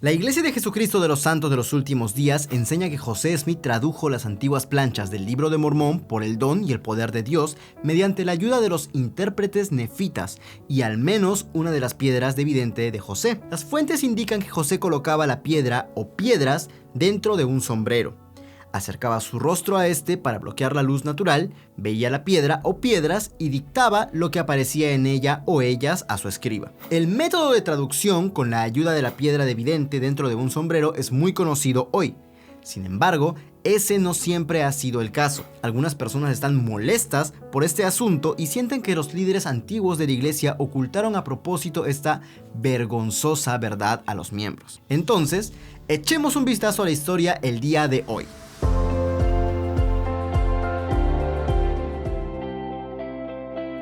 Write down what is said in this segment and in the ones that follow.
La Iglesia de Jesucristo de los Santos de los Últimos Días enseña que José Smith tradujo las antiguas planchas del Libro de Mormón por el don y el poder de Dios mediante la ayuda de los intérpretes nefitas y al menos una de las piedras de vidente de José. Las fuentes indican que José colocaba la piedra o piedras dentro de un sombrero. Acercaba su rostro a este para bloquear la luz natural, veía la piedra o piedras y dictaba lo que aparecía en ella o ellas a su escriba. El método de traducción con la ayuda de la piedra de vidente dentro de un sombrero es muy conocido hoy. Sin embargo, ese no siempre ha sido el caso. Algunas personas están molestas por este asunto y sienten que los líderes antiguos de la iglesia ocultaron a propósito esta vergonzosa verdad a los miembros. Entonces, echemos un vistazo a la historia el día de hoy.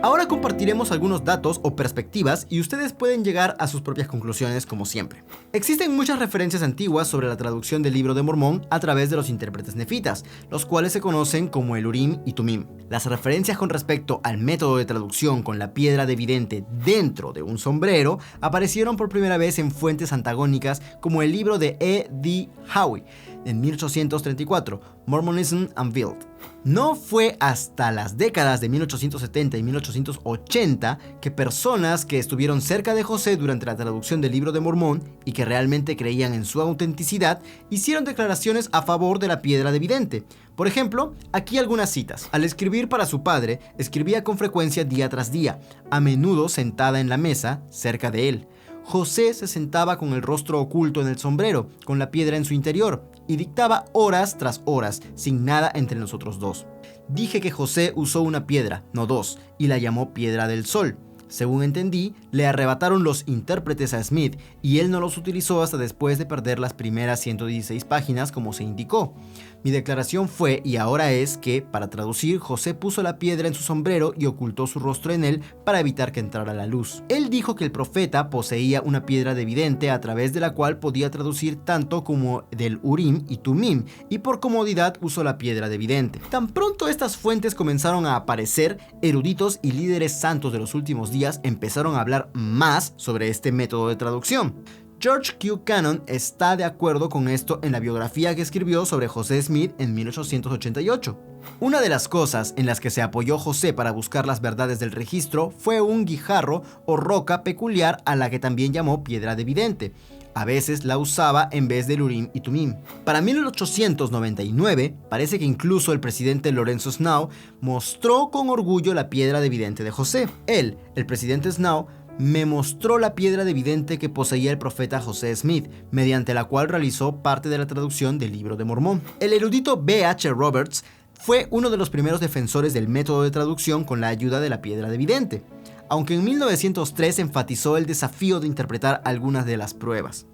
Ahora compartiremos algunos datos o perspectivas y ustedes pueden llegar a sus propias conclusiones como siempre. Existen muchas referencias antiguas sobre la traducción del Libro de Mormón a través de los intérpretes nefitas, los cuales se conocen como el Urim y Tumim. Las referencias con respecto al método de traducción con la piedra de vidente dentro de un sombrero aparecieron por primera vez en fuentes antagónicas como el libro de E. D. Howe en 1834, Mormonism Unveiled. No fue hasta las décadas de 1870 y 1880 que personas que estuvieron cerca de José durante la traducción del Libro de Mormón y que realmente creían en su autenticidad hicieron declaraciones a favor de la piedra de vidente. Por ejemplo, aquí algunas citas. Al escribir para su padre, escribía con frecuencia día tras día, a menudo sentada en la mesa cerca de él. José se sentaba con el rostro oculto en el sombrero, con la piedra en su interior, y dictaba horas tras horas, sin nada entre nosotros dos. Dije que José usó una piedra, no dos, y la llamó Piedra del Sol. Según entendí, le arrebataron los intérpretes a Smith, y él no los utilizó hasta después de perder las primeras 116 páginas como se indicó. Mi declaración fue y ahora es que, para traducir, José puso la piedra en su sombrero y ocultó su rostro en él para evitar que entrara la luz. Él dijo que el profeta poseía una piedra de vidente a través de la cual podía traducir tanto como del Urim y Tumim, y por comodidad usó la piedra de vidente. Tan pronto estas fuentes comenzaron a aparecer, eruditos y líderes santos de los últimos días empezaron a hablar más sobre este método de traducción. George Q. Cannon está de acuerdo con esto en la biografía que escribió sobre José Smith en 1888. Una de las cosas en las que se apoyó José para buscar las verdades del registro fue un guijarro o roca peculiar a la que también llamó piedra de vidente. A veces la usaba en vez del Urim y Tumim. Para 1899, parece que incluso el presidente Lorenzo Snow mostró con orgullo la piedra de vidente de José. Él, el presidente Snow, me mostró la piedra de vidente que poseía el profeta José Smith, mediante la cual realizó parte de la traducción del Libro de Mormón. El erudito B. H. Roberts fue uno de los primeros defensores del método de traducción con la ayuda de la piedra de vidente, aunque en 1903 enfatizó el desafío de interpretar algunas de las pruebas.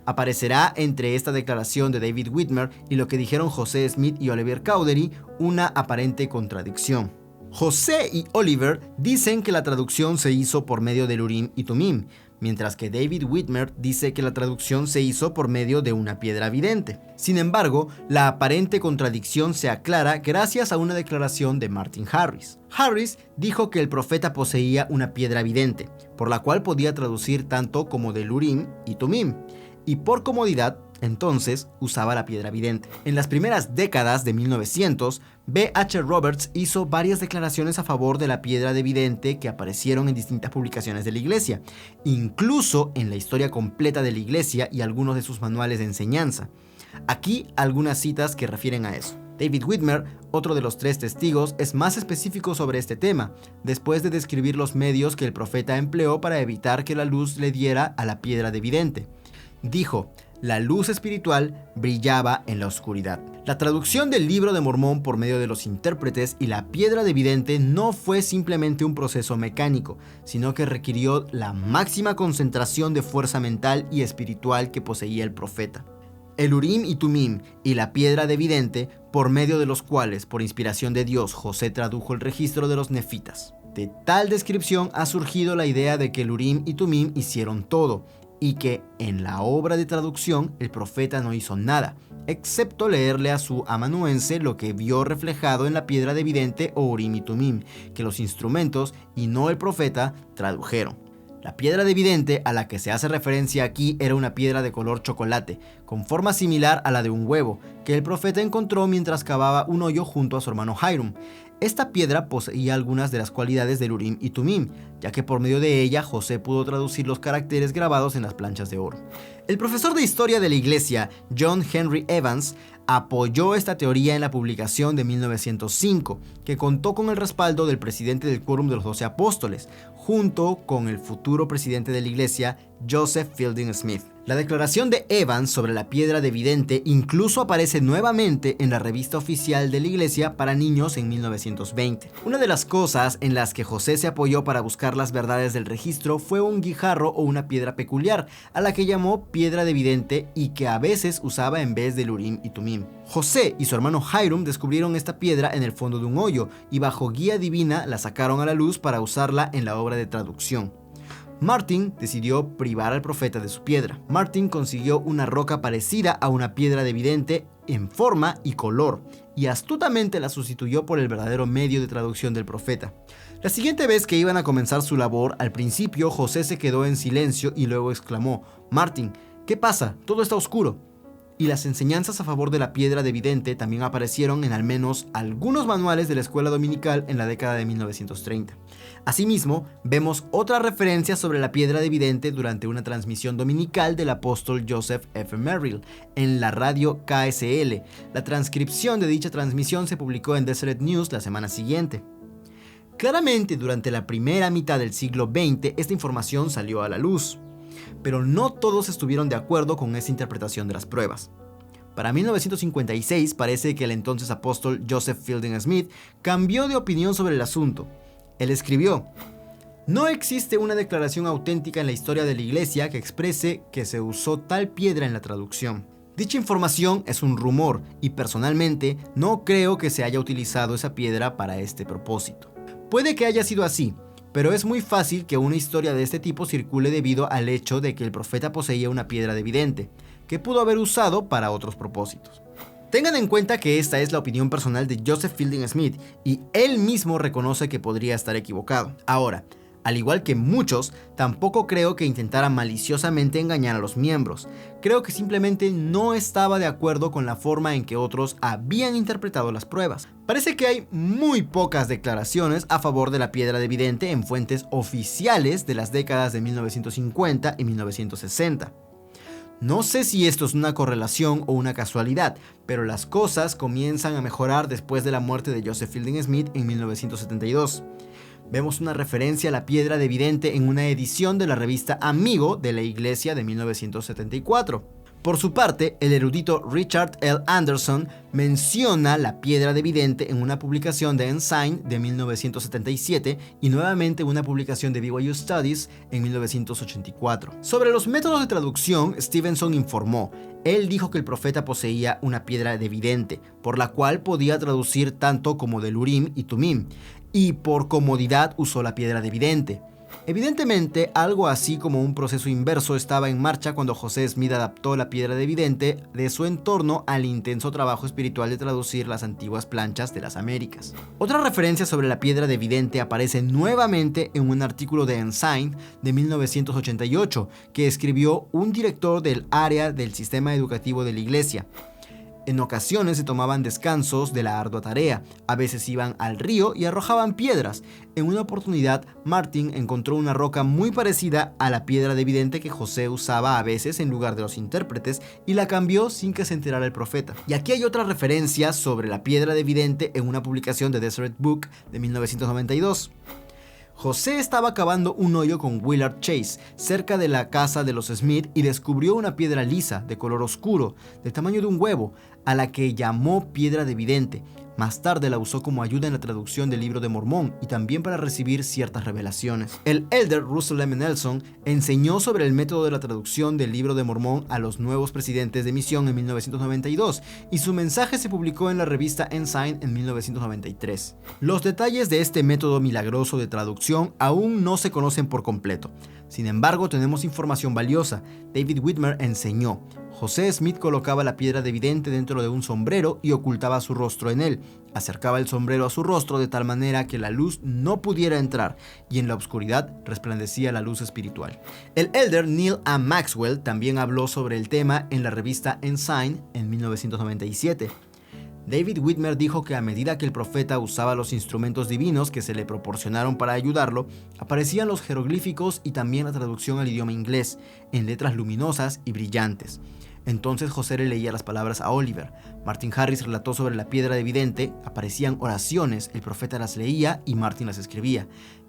Aparecerá entre esta declaración de David Whitmer y lo que dijeron José Smith y Oliver Cowdery una aparente contradicción. José y Oliver dicen que la traducción se hizo por medio del Urim y Tumim, mientras que David Whitmer dice que la traducción se hizo por medio de una piedra vidente. Sin embargo, la aparente contradicción se aclara gracias a una declaración de Martin Harris. Harris dijo que el profeta poseía una piedra vidente, por la cual podía traducir tanto como del Urim y Tumim, y por comodidad, entonces usaba la piedra vidente. En las primeras décadas de 1900, B. H. Roberts hizo varias declaraciones a favor de la piedra de vidente que aparecieron en distintas publicaciones de la iglesia, incluso en la historia completa de la iglesia y algunos de sus manuales de enseñanza. Aquí algunas citas que refieren a eso. David Whitmer, otro de los 3 testigos, es más específico sobre este tema, después de describir los medios que el profeta empleó para evitar que la luz le diera a la piedra de vidente. Dijo: la luz espiritual brillaba en la oscuridad. La traducción del Libro de Mormón por medio de los intérpretes y la piedra de vidente no fue simplemente un proceso mecánico, sino que requirió la máxima concentración de fuerza mental y espiritual que poseía el profeta. El Urim y Tumim y la piedra de vidente, por medio de los cuales, por inspiración de Dios, José tradujo el registro de los nefitas. De tal descripción ha surgido la idea de que el Urim y Tumim hicieron todo, y que en la obra de traducción el profeta no hizo nada, excepto leerle a su amanuense lo que vio reflejado en la piedra de vidente o Urim y Tumim, que los instrumentos y no el profeta tradujeron. La piedra de vidente a la que se hace referencia aquí era una piedra de color chocolate, con forma similar a la de un huevo, que el profeta encontró mientras cavaba un hoyo junto a su hermano Hiram. Esta piedra poseía algunas de las cualidades del Urim y Tumim, ya que por medio de ella José pudo traducir los caracteres grabados en las planchas de oro. El profesor de historia de la iglesia, John Henry Evans, apoyó esta teoría en la publicación de 1905, que contó con el respaldo del presidente del Quórum de los 12 Apóstoles, junto con el futuro presidente de la iglesia, Joseph Fielding Smith. La declaración de Evans sobre la piedra de vidente incluso aparece nuevamente en la revista oficial de la iglesia para niños en 1920. Una de las cosas en las que José se apoyó para buscar las verdades del registro fue un guijarro o una piedra peculiar, a la que llamó piedra de vidente y que a veces usaba en vez del Urim y Tumim. José y su hermano Hiram descubrieron esta piedra en el fondo de un hoyo y bajo guía divina la sacaron a la luz para usarla en la obra de traducción. Martin decidió privar al profeta de su piedra. Martin consiguió una roca parecida a una piedra de vidente en forma y color, y astutamente la sustituyó por el verdadero medio de traducción del profeta. La siguiente vez que iban a comenzar su labor, al principio José se quedó en silencio y luego exclamó: «Martin, ¿qué pasa? Todo está oscuro». Y las enseñanzas a favor de la piedra de vidente también aparecieron en al menos algunos manuales de la escuela dominical en la década de 1930. Asimismo, vemos otra referencia sobre la piedra de vidente durante una transmisión dominical del apóstol Joseph F. Merrill en la radio KSL. La transcripción de dicha transmisión se publicó en Deseret News la semana siguiente. Claramente, durante la primera mitad del siglo XX, esta información salió a la luz, pero no todos estuvieron de acuerdo con esa interpretación de las pruebas. Para 1956 parece que el entonces apóstol Joseph Fielding Smith cambió de opinión sobre el asunto. Él escribió: «No existe una declaración auténtica en la historia de la iglesia que exprese que se usó tal piedra en la traducción. Dicha información es un rumor y personalmente no creo que se haya utilizado esa piedra para este propósito. Puede que haya sido así, pero es muy fácil que una historia de este tipo circule debido al hecho de que el profeta poseía una piedra de vidente, que pudo haber usado para otros propósitos». Tengan en cuenta que esta es la opinión personal de Joseph Fielding Smith y él mismo reconoce que podría estar equivocado. Ahora, al igual que muchos, tampoco creo que intentara maliciosamente engañar a los miembros. Creo que simplemente no estaba de acuerdo con la forma en que otros habían interpretado las pruebas. Parece que hay muy pocas declaraciones a favor de la piedra de vidente en fuentes oficiales de las décadas de 1950 y 1960. No sé si esto es una correlación o una casualidad, pero las cosas comienzan a mejorar después de la muerte de Joseph Fielding Smith en 1972. Vemos una referencia a la piedra de vidente en una edición de la revista Amigo de la Iglesia de 1974. Por su parte, el erudito Richard L. Anderson menciona la piedra de vidente en una publicación de Ensign de 1977 y nuevamente una publicación de BYU Studies en 1984. Sobre los métodos de traducción, Stevenson informó: él dijo que el profeta poseía una piedra de vidente, por la cual podía traducir tanto como del Urim y Tumim, y por comodidad usó la piedra de vidente. Evidentemente, algo así como un proceso inverso estaba en marcha cuando José Smith adaptó la piedra de vidente de su entorno al intenso trabajo espiritual de traducir las antiguas planchas de las Américas. Otra referencia sobre la piedra de vidente aparece nuevamente en un artículo de Ensign de 1988 que escribió un director del área del sistema educativo de la iglesia. En ocasiones se tomaban descansos de la ardua tarea, a veces iban al río y arrojaban piedras. En una oportunidad, Martin encontró una roca muy parecida a la piedra de vidente que José usaba a veces en lugar de los intérpretes y la cambió sin que se enterara el profeta. Y aquí hay otra referencia sobre la piedra de vidente en una publicación de Deseret Book de 1992. José estaba cavando un hoyo con Willard Chase cerca de la casa de los Smith y descubrió una piedra lisa de color oscuro, del tamaño de un huevo, a la que llamó piedra de vidente. Más tarde la usó como ayuda en la traducción del Libro de Mormón y también para recibir ciertas revelaciones. El elder Russell M. Nelson enseñó sobre el método de la traducción del Libro de Mormón a los nuevos presidentes de misión en 1992 y su mensaje se publicó en la revista Ensign en 1993. Los detalles de este método milagroso de traducción aún no se conocen por completo. Sin embargo, tenemos información valiosa. David Whitmer enseñó: José Smith colocaba la piedra de vidente dentro de un sombrero y ocultaba su rostro en él. Acercaba el sombrero a su rostro de tal manera que la luz no pudiera entrar y en la oscuridad resplandecía la luz espiritual. El elder Neil A. Maxwell también habló sobre el tema en la revista Ensign en 1997. David Whitmer dijo que a medida que el profeta usaba los instrumentos divinos que se le proporcionaron para ayudarlo, aparecían los jeroglíficos y también la traducción al idioma inglés, en letras luminosas y brillantes. Entonces José le leía las palabras a Oliver. Martin Harris relató sobre la piedra de vidente, aparecían oraciones, el profeta las leía y Martin las escribía.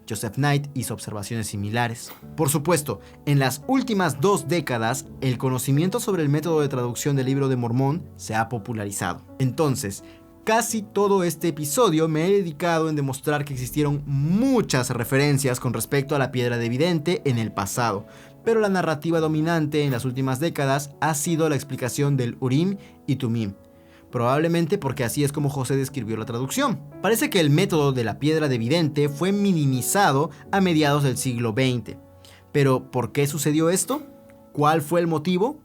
Joseph Knight hizo observaciones similares. Por supuesto, en las últimas 2 décadas, el conocimiento sobre el método de traducción del Libro de Mormón se ha popularizado. Entonces, casi todo este episodio me he dedicado en demostrar que existieron muchas referencias con respecto a la piedra de vidente en el pasado, pero la narrativa dominante en las últimas décadas ha sido la explicación del Urim y Tumim. Probablemente porque así es como José describió la traducción. Parece que el método de la piedra de vidente fue minimizado a mediados del siglo XX. Pero, ¿por qué sucedió esto? ¿Cuál fue el motivo?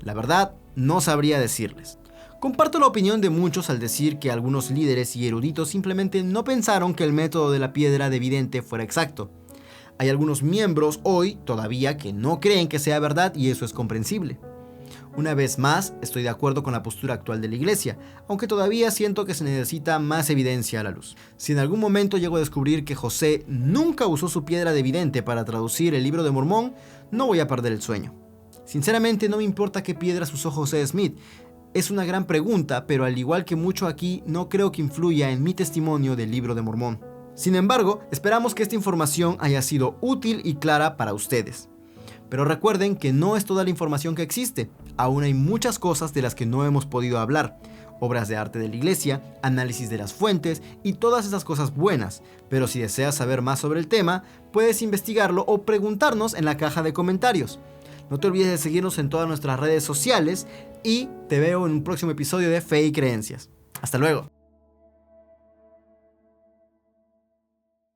La verdad, no sabría decirles. Comparto la opinión de muchos al decir que algunos líderes y eruditos simplemente no pensaron que el método de la piedra de vidente fuera exacto. Hay algunos miembros hoy todavía que no creen que sea verdad y eso es comprensible. Una vez más, estoy de acuerdo con la postura actual de la iglesia, aunque todavía siento que se necesita más evidencia a la luz. Si en algún momento llego a descubrir que José nunca usó su piedra de vidente para traducir el Libro de Mormón, no voy a perder el sueño. Sinceramente no me importa qué piedras usó José Smith. Es una gran pregunta, pero al igual que mucho aquí, no creo que influya en mi testimonio del Libro de Mormón. Sin embargo, esperamos que esta información haya sido útil y clara para ustedes. Pero recuerden que no es toda la información que existe. Aún hay muchas cosas de las que no hemos podido hablar. Obras de arte de la iglesia, análisis de las fuentes y todas esas cosas buenas. Pero si deseas saber más sobre el tema, puedes investigarlo o preguntarnos en la caja de comentarios. No te olvides de seguirnos en todas nuestras redes sociales y te veo en un próximo episodio de Fe y Creencias. Hasta luego.